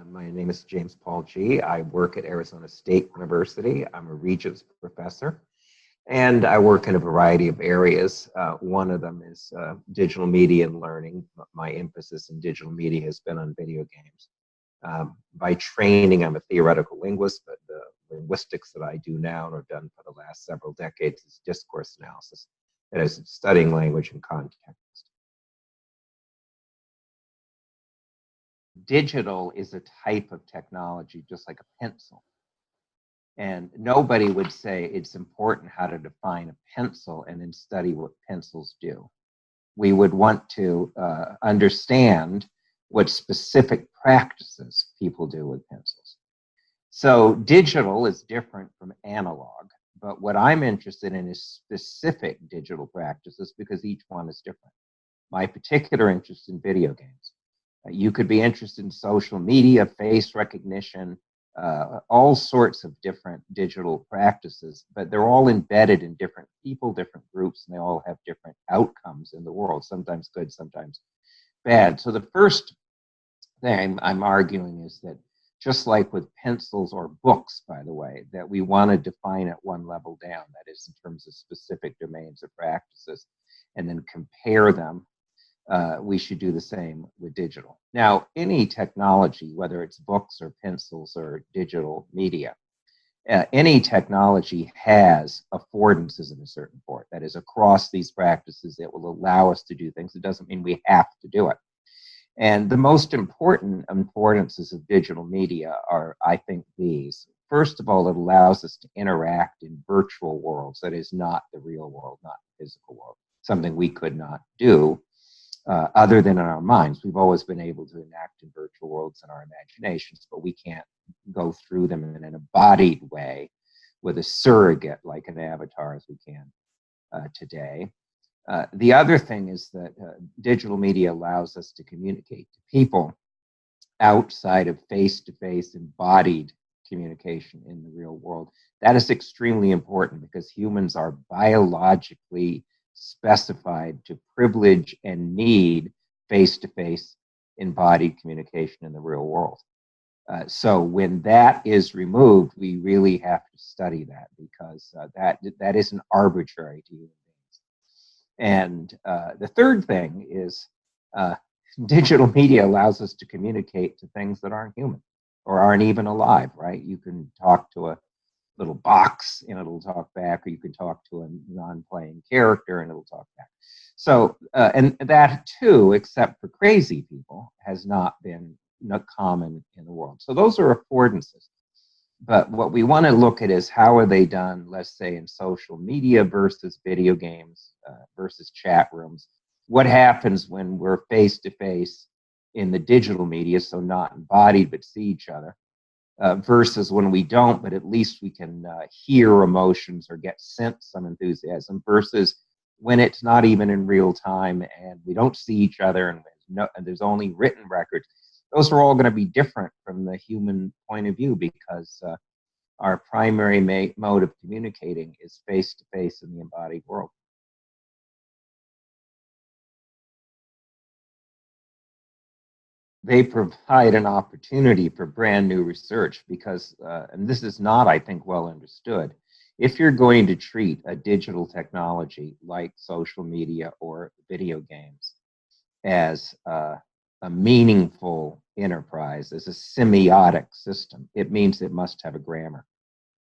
My name is James Paul G. I work at Arizona State University. I'm a Regents professor, and I work in a variety of areas. One of them is digital media and learning. My emphasis in digital media has been on video games. By training, I'm a theoretical linguist, but the linguistics that I do now and have done for the last several decades is discourse analysis. That is studying language and context. Digital is a type of technology, just like a pencil. And nobody would say it's important how to define a pencil and then study what pencils do. We would want to understand what specific practices people do with pencils. So digital is different from analog, but what I'm interested in is specific digital practices because each one is different. My particular interest in video games. You could be interested in social media, face recognition, all sorts of different digital practices, but they're all embedded in different people, different groups, and they all have different outcomes in the world, sometimes good, sometimes bad. So the first thing I'm arguing is that just like with pencils or books, by the way, that we want to define at one level down, that is in terms of specific domains of practices, and then compare them. We should do the same with digital. Now, any technology, whether it's books or pencils or digital media, any technology has affordances of a certain sort. That is, across these practices, it will allow us to do things. It doesn't mean we have to do it. And the most important affordances of digital media are, I think, these. First of all, it allows us to interact in virtual worlds. That is not the real world, not the physical world, something we could not do. Other than in our minds. We've always been able to enact in virtual worlds in our imaginations, but we can't go through them in an embodied way with a surrogate like an avatar as we can today. The other thing is that digital media allows us to communicate to people outside of face-to-face embodied communication in the real world. That is extremely important because humans are biologically specified to privilege and need face-to-face embodied communication in the real world. So when that is removed, we really have to study that because that isn't arbitrary to human beings. And the third thing is digital media allows us to communicate to things that aren't human or aren't even alive, right? You can talk to a little box and it'll talk back, or you can talk to a non-playing character and it'll talk back. So, and that too, except for crazy people, has not been common in the world. So those are affordances. But what we want to look at is how are they done, let's say, in social media versus video games versus chat rooms. What happens when we're face-to-face in the digital media, so not embodied but see each other? Versus when we don't, but at least we can hear emotions or get sense some enthusiasm, versus when it's not even in real time and we don't see each other and there's only written records. Those are all going to be different from the human point of view because our primary mode of communicating is face-to-face in the embodied world. They provide an opportunity for brand new research because, and this is not, I think, well understood, if you're going to treat a digital technology like social media or video games as a meaningful enterprise, as a semiotic system, it means it must have a grammar,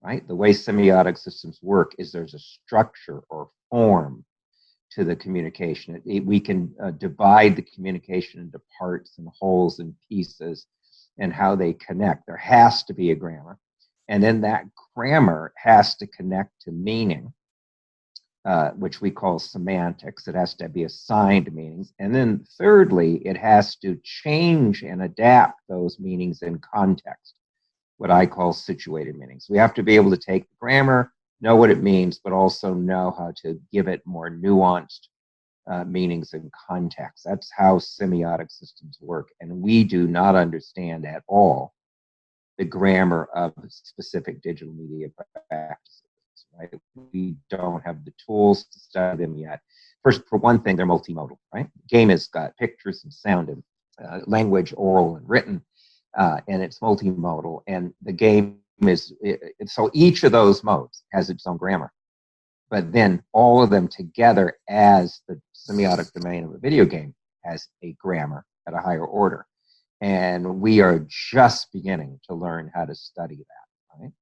right? The way semiotic systems work is there's a structure or form to the communication. We can divide the communication into parts and wholes and pieces and how they connect. There has to be a grammar. And then that grammar has to connect to meaning, which we call semantics. It has to be assigned meanings. And then thirdly, it has to change and adapt those meanings in context, what I call situated meanings. We have to be able to take the grammar, know what it means, but also know how to give it more nuanced meanings and context. That's how semiotic systems work. And we do not understand at all the grammar of specific digital media practices, right? We don't have the tools to study them yet. First, for one thing, they're multimodal, right? Game has got pictures and sound and language, oral and written. and it's multimodal. And the game is, so each of those modes has its own grammar. But then all of them together as the semiotic domain of a video game has a grammar at a higher order. And we are just beginning to learn how to study that, right?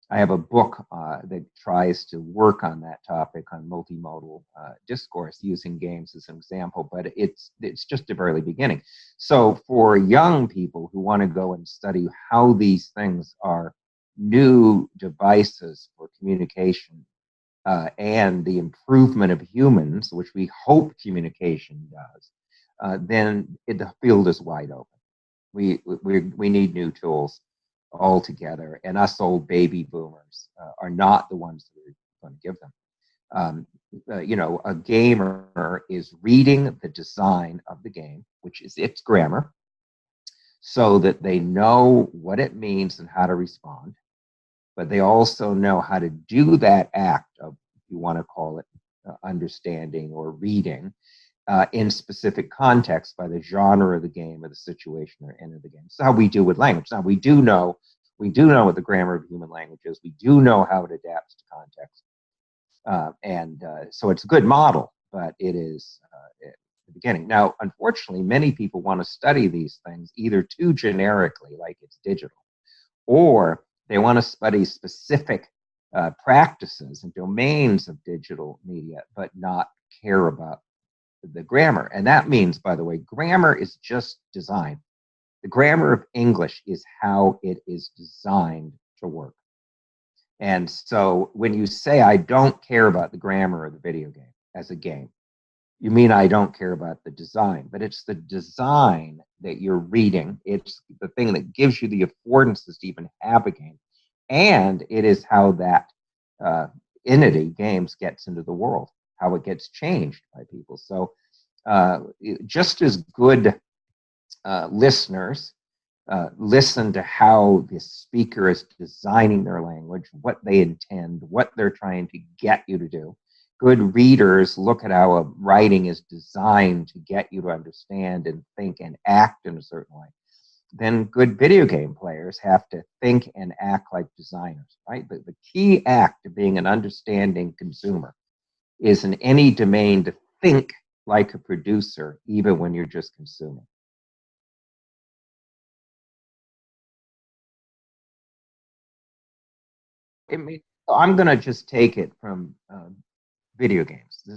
I have a book that tries to work on that topic, on multimodal discourse, using games as an example, but it's just the very beginning. So for young people who want to go and study how these things are new devices for communication and the improvement of humans, which we hope communication does, then the field is wide open. We need new tools altogether, and us old baby boomers are not the ones that are going to give them. A gamer is reading the design of the game, which is its grammar, so that they know what it means and how to respond. But they also know how to do that act of, if you want to call it understanding or reading, in specific context by the genre of the game or the situation they're in the game. It's how we do with language. Now we do know what the grammar of human language is. We do know how it adapts to context, so it's a good model, but it is at the beginning. Now, unfortunately, many people want to study these things either too generically, like it's digital, or they want to study specific practices and domains of digital media, but not care about the grammar. And that means, by the way, grammar is just design. The grammar of English is how it is designed to work. And so when you say, I don't care about the grammar of the video game as a game, you mean I don't care about the design, but it's the design that you're reading. It's the thing that gives you the affordances to even have a game. And it is how that entity, games, gets into the world, how it gets changed by people. So just as good listeners listen to how the speaker is designing their language, what they intend, what they're trying to get you to do. Good readers look at how a writing is designed to get you to understand and think and act in a certain way. Then good video game players have to think and act like designers, right? The key act of being an understanding consumer is in any domain to think like a producer, even when you're just consuming. I'm going to just take it from video games.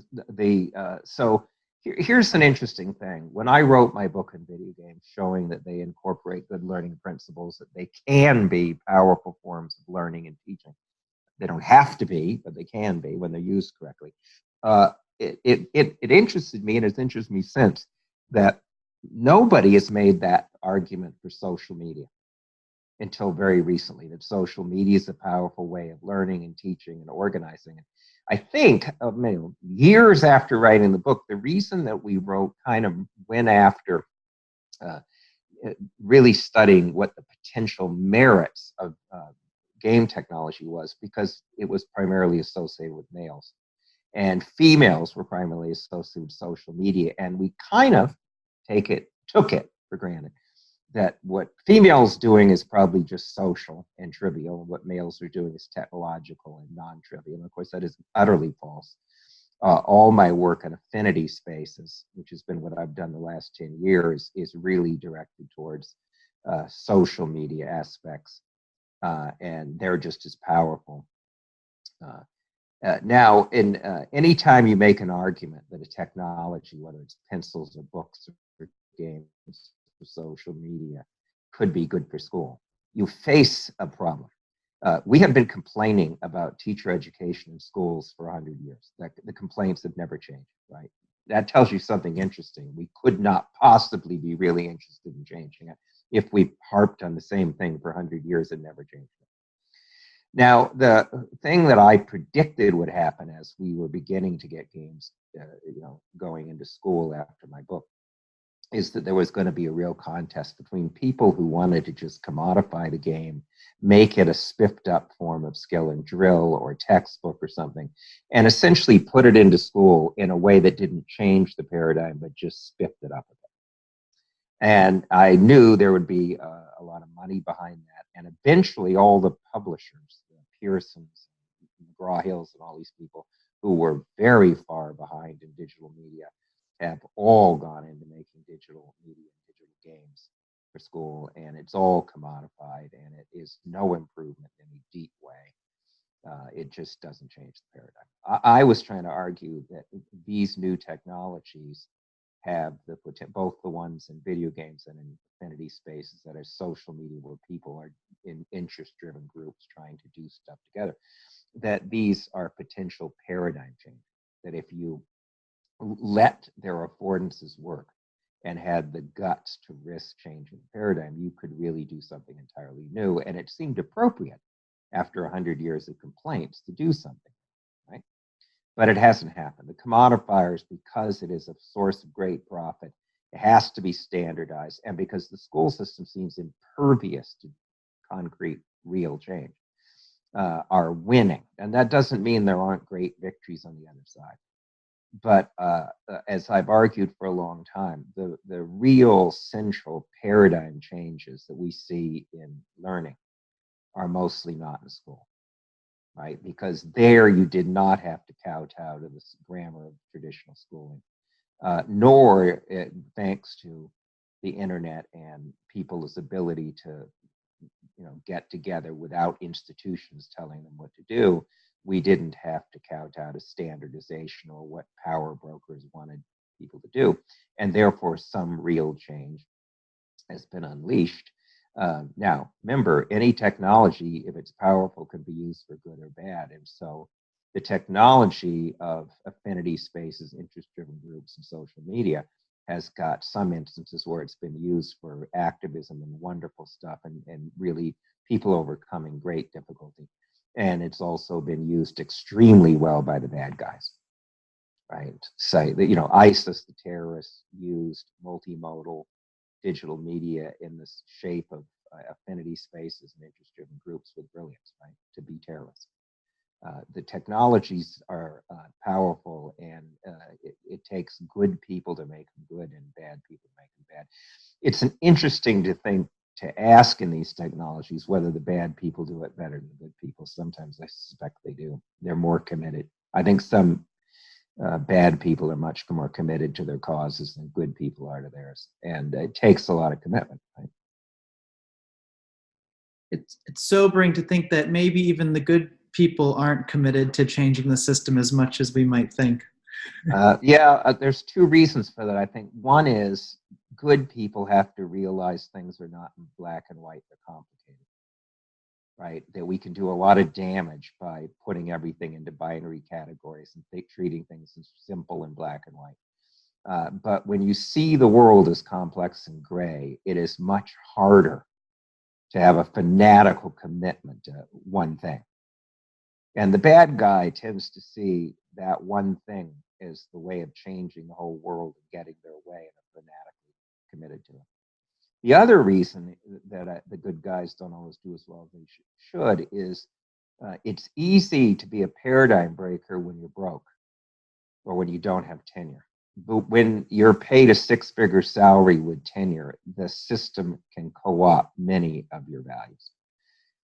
Here's an interesting thing. When I wrote my book on video games, showing that they incorporate good learning principles, that they can be powerful forms of learning and teaching. They don't have to be, but they can be when they're used correctly. It interested me, and it's interested me since, that nobody has made that argument for social media until very recently, that social media is a powerful way of learning and teaching and organizing. I think years after writing the book, the reason that we kind of went after really studying what the potential merits of game technology was, because it was primarily associated with males, and females were primarily associated with social media. And we kind of took it for granted that what females doing is probably just social and trivial, and what males are doing is technological and non-trivial. And of course, that is utterly false. All my work on affinity spaces, which has been what I've done the last 10 years, is really directed towards social media aspects, and they're just as powerful. Now, anytime you make an argument that a technology, whether it's pencils or books or games, social media, could be good for school, you face a problem. We have been complaining about teacher education in schools for 100 years. The complaints have never changed, right? That tells you something interesting. We could not possibly be really interested in changing it if we harped on the same thing for 100 years and never changed it. Now, the thing that I predicted would happen as we were beginning to get games, going into school after my book, is that there was going to be a real contest between people who wanted to just commodify the game, make it a spiffed up form of skill and drill or textbook or something, and essentially put it into school in a way that didn't change the paradigm, but just spiffed it up a And I knew there would be a lot of money behind that. And eventually, all the publishers, the Pearsons, McGraw Hills, and all these people who were very far behind in digital media have all gone into making digital media and digital games for school. And it's all commodified, and it is no improvement in a deep way. It just doesn't change the paradigm. I was trying to argue that these new technologies have both the ones in video games and in affinity spaces that are social media where people are in interest-driven groups trying to do stuff together, that these are potential paradigm change. That if you let their affordances work and had the guts to risk changing the paradigm, you could really do something entirely new. And it seemed appropriate after 100 years of complaints to do something, right? But it hasn't happened. The commodifiers, because it is a source of great profit, it has to be standardized. And because the school system seems impervious to concrete, real change, are winning. And that doesn't mean there aren't great victories on the other side. But as I've argued for a long time, the real central paradigm changes that we see in learning are mostly not in school, right? Because there you did not have to kowtow to the grammar of traditional schooling, nor thanks to the internet and people's ability to get together without institutions telling them what to do, we didn't have to kowtow to standardization or what power brokers wanted people to do. And therefore, some real change has been unleashed. Now, remember, any technology, if it's powerful, can be used for good or bad. And so the technology of affinity spaces, interest-driven groups, and social media has got some instances where it's been used for activism and wonderful stuff, and really people overcoming great difficulty. And it's also been used extremely well by the bad guys, right? Say that, ISIS, the terrorists, used multimodal digital media in the shape of affinity spaces and interest-driven groups with brilliance, right, to be terrorists. The technologies are powerful, and it takes good people to make them good and bad people to make them bad. It's an interesting to ask in these technologies whether the bad people do it better than the good people. Sometimes I suspect they do. They're more committed. I think some bad people are much more committed to their causes than good people are to theirs, and it takes a lot of commitment, right? It's sobering to think that maybe even the good people aren't committed to changing the system as much as we might think. There's two reasons for that. I think one is good people have to realize things are not in black and white, they're complicated, right? That we can do a lot of damage by putting everything into binary categories and treating things as simple and black and white. But when you see the world as complex and gray, it is much harder to have a fanatical commitment to one thing. And the bad guy tends to see that one thing as the way of changing the whole world and getting their way, and are fanatically committed to it. The other reason that the good guys don't always do as well as they should is it's easy to be a paradigm breaker when you're broke or when you don't have tenure. But when you're paid a six-figure salary with tenure, the system can co-opt many of your values.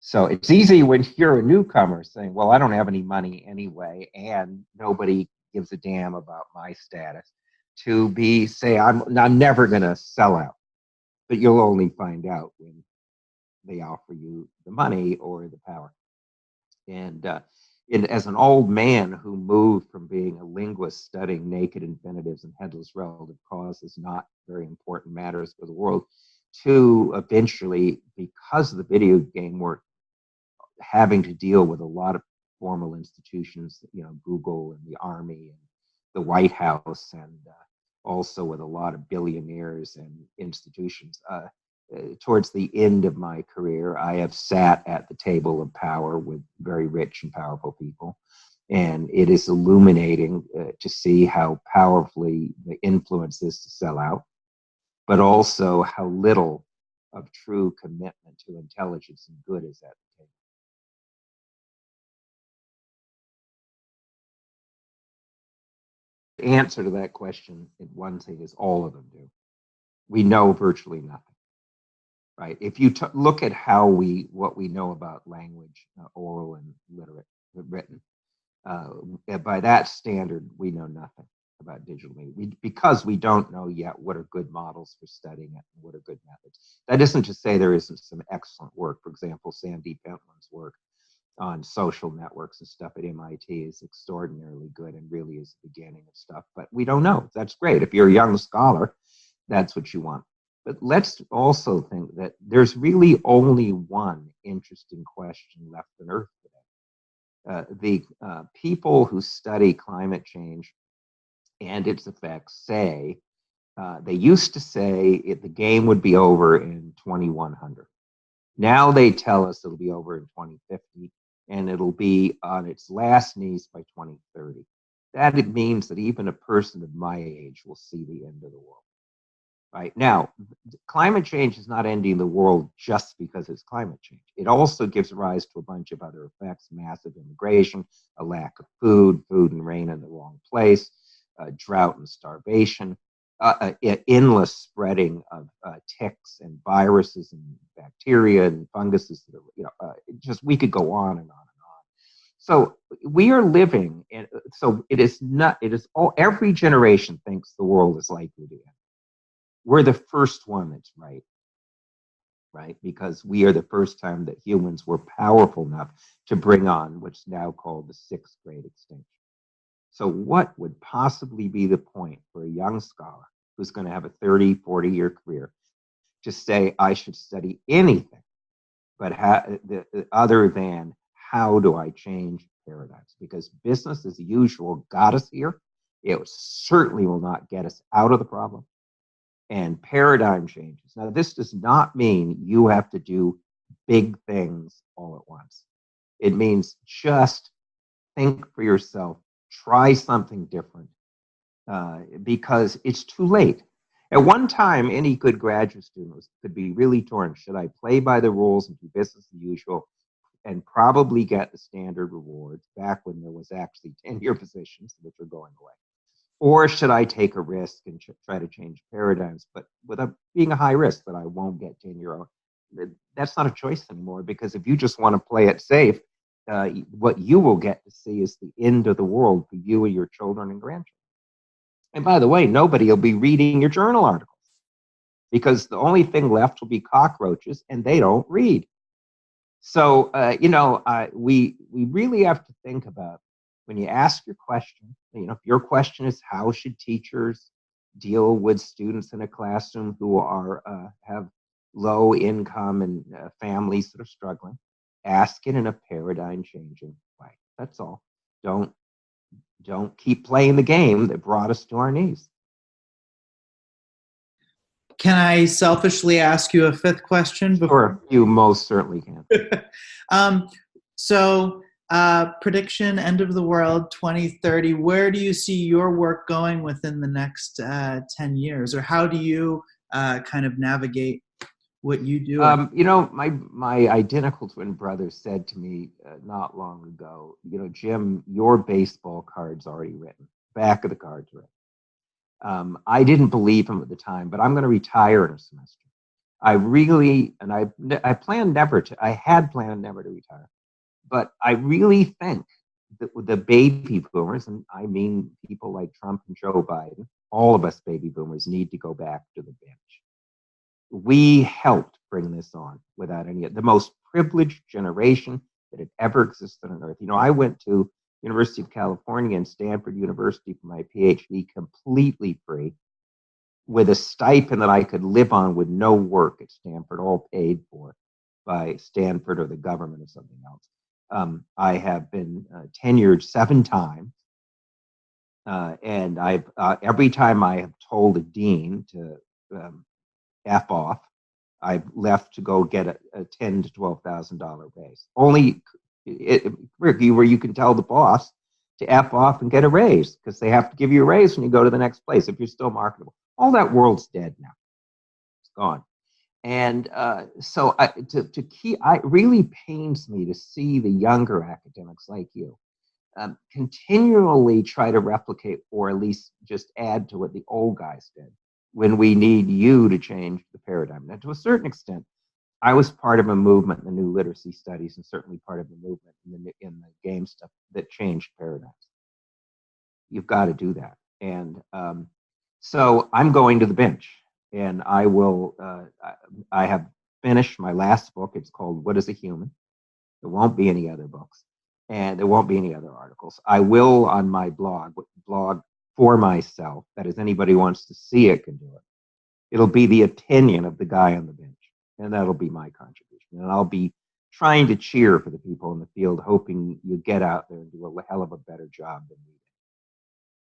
So it's easy when you're a newcomer saying, well, I don't have any money anyway, and nobody gives a damn about my status, to say, I'm never going to sell out. But you'll only find out when they offer you the money or the power. And as an old man who moved from being a linguist studying naked infinitives and headless relative causes, not very important matters for the world, to eventually, because of the video game work, having to deal with a lot of formal institutions, Google and the Army and the White House, and also with a lot of billionaires and institutions. Towards the end of my career, I have sat at the table of power with very rich and powerful people. And it is illuminating to see how powerfully the influence is to sell out, but also how little of true commitment to intelligence and good is at the table. The answer to that question in one thing is all of them do. We know virtually nothing, right? If you look at what we know about language, oral and written, by that standard, we know nothing about digital media because we don't know yet what are good models for studying it and what are good methods. That isn't to say there isn't some excellent work. For example, Sandeep Pentland's work on social networks and stuff at MIT is extraordinarily good and really is the beginning of stuff. But we don't know. That's great. If you're a young scholar, that's what you want. But let's also think that there's really only one interesting question left on Earth today. The people who study climate change and its effects say, they used to say the game would be over in 2100. Now they tell us it'll be over in 2050 and it'll be on its last knees by 2030. That it means that even a person of my age will see the end of the world. Right now, climate change is not ending the world just because it's climate change. It also gives rise to a bunch of other effects: massive immigration, a lack of food and rain in the wrong place, drought and starvation, endless spreading of ticks and viruses and bacteria and funguses. Just we could go on and on and on. So we are living in. So it is not. It is all. Every generation thinks the world is likely to end. We're the first one that's right? Because we are the first time that humans were powerful enough to bring on what's now called the sixth great extinction. So what would possibly be the point for a young scholar who's going to have a 30, 40-year career to say, I should study anything but other than how do I change paradigms? Because business as usual got us here. It certainly will not get us out of the problem. And paradigm changes. Now, this does not mean you have to do big things all at once. It means just think for yourself, try something different, because it's too late. At one time, any good graduate student could be really torn. Should I play by the rules and do business as usual and probably get the standard rewards back when there was actually tenure positions, which are going away? Or should I take a risk and try to change paradigms, but without being a high risk that I won't get tenure? That's not a choice anymore, because if you just want to play it safe, what you will get to see is the end of the world for you and your children and grandchildren. And by the way, nobody will be reading your journal articles because the only thing left will be cockroaches, and they don't read. So, we really have to think about, when you ask your question, if your question is how should teachers deal with students in a classroom who are have low income and families that are struggling, ask it in a paradigm changing way. That's all. Don't keep playing the game that brought us to our knees. Can I selfishly ask you a fifth question? Sure, you most certainly can. So, prediction, end of the world, 2030. Where do you see your work going within the next 10 years? Or how do you kind of navigate what you do? My identical twin brother said to me not long ago, Jim, your baseball card's already written. Back of the card's written. I didn't believe him at the time, but I'm going to retire in a semester. I had planned never to retire, but I really think that the baby boomers, and I mean people like Trump and Joe Biden, all of us baby boomers need to go back to the bench. We helped bring this on without the most privileged generation that had ever existed on Earth. I went to University of California and Stanford University for my PhD completely free, with a stipend that I could live on with no work at Stanford, all paid for by Stanford or the government or something else. I have been tenured 7 times, and I've every time I have told a dean to F off, I've left to go get a $10,000 to $12,000 raise. Only where you can tell the boss to F off and get a raise, because they have to give you a raise when you go to the next place if you're still marketable. All that world's dead now. It's gone. And so it really pains me to see the younger academics like you continually try to replicate, or at least just add to what the old guys did. when we need you to change the paradigm. Now, to a certain extent, I was part of a movement in the new literacy studies, and certainly part of the movement in the game stuff that changed paradigms. You've got to do that. And so I'm going to the bench, and I will. I have finished my last book. It's called "What Is a Human." There won't be any other books, and there won't be any other articles. I will on my blog for myself. That is, anybody who wants to see it can do it. It'll be the opinion of the guy on the bench, and that'll be my contribution. And I'll be trying to cheer for the people in the field, hoping you get out there and do a hell of a better job than we